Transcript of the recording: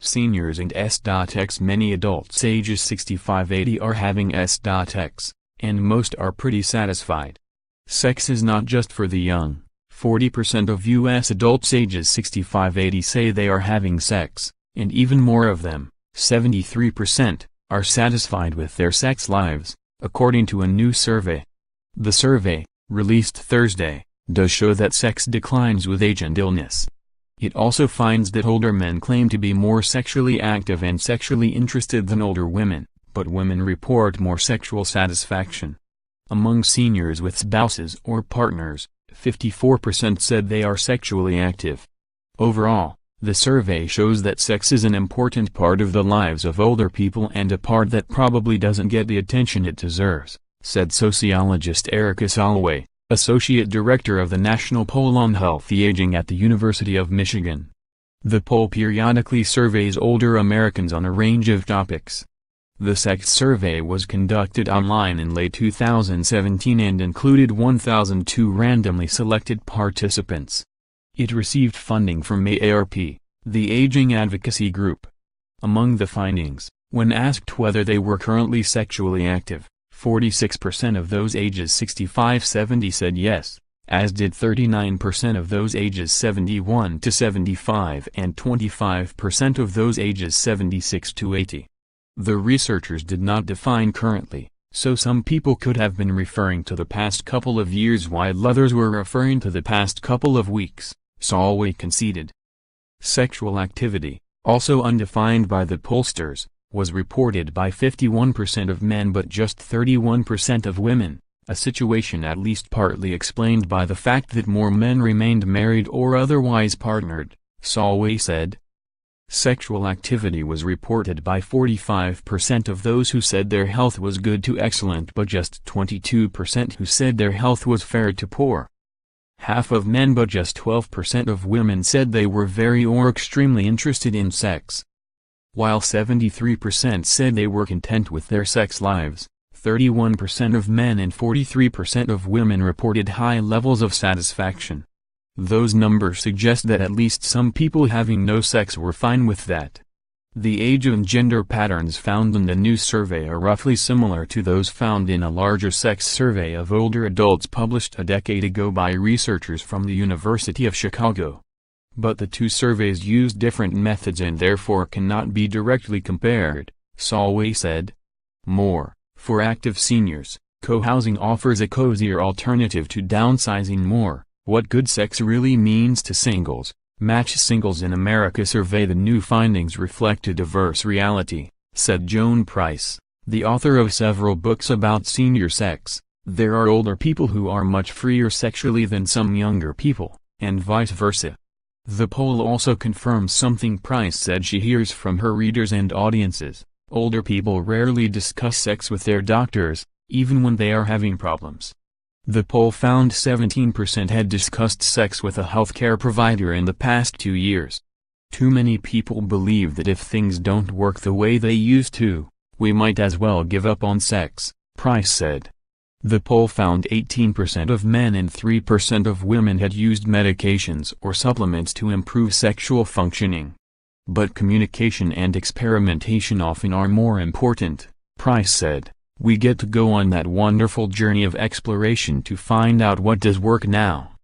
seniors and s.ex. Many adults ages 65-80 are having s.ex, and most are pretty satisfied. Sex is not just for the young. 40% of U.S. adults ages 65-80 say they are having sex, and even more of them, 73%, are satisfied with their sex lives, according to a new survey. The survey, released Thursday, does show that sex declines with age and illness. It also finds that older men claim to be more sexually active and sexually interested than older women, but women report more sexual satisfaction. Among seniors with spouses or partners, 54% said they are sexually active. Overall, the survey shows that sex is an important part of the lives of older people and a part that probably doesn't get the attention it deserves, said sociologist Erica Soloway, Associate Director of the National Poll on Healthy Aging at the University of Michigan. The poll periodically surveys older Americans on a range of topics. The s.ex survey was conducted online in late 2017 and included 1,002 randomly selected participants. It received funding from AARP, the aging advocacy group. Among the findings, when asked whether they were currently sexually active, 46% of those ages 65-70 said yes, as did 39% of those ages 71 to 75 and 25% of those ages 76 to 80. The researchers did not define currently, so some people could have been referring to the past couple of years while others were referring to the past couple of weeks, Soloway conceded. Sexual activity, also undefined by the pollsters, was reported by 51% of men but just 31% of women, a situation at least partly explained by the fact that more men remained married or otherwise partnered, Soloway said. Sexual activity was reported by 45% of those who said their health was good to excellent but just 22% who said their health was fair to poor. Half of men but just 12% of women said they were very or extremely interested in sex. While 73% said they were content with their sex lives, 31% of men and 43% of women reported high levels of satisfaction. Those numbers suggest that at least some people having no sex were fine with that. The age and gender patterns found in the new survey are roughly similar to those found in a larger sex survey of older adults published a decade ago by researchers from the University of Chicago. But the two surveys use different methods and therefore cannot be directly compared, Soloway said. More, for active seniors, co-housing offers a cozier alternative to downsizing more. What good sex really means to singles. Match Singles in America survey. The new findings reflect a diverse reality, said Joan Price, the author of several books about senior sex. There are older people who are much freer sexually than some younger people, and vice versa. The poll also confirms something Price said she hears from her readers and audiences. Older people rarely discuss sex with their doctors, even when they are having problems. The poll found 17% had discussed sex with a healthcare provider in the past 2 years. Too many people believe that if things don't work the way they used to, we might as well give up on sex, Price said. The poll found 18% of men and 3% of women had used medications or supplements to improve sexual functioning. But communication and experimentation often are more important, Price said. We get to go on that wonderful journey of exploration to find out what does work now,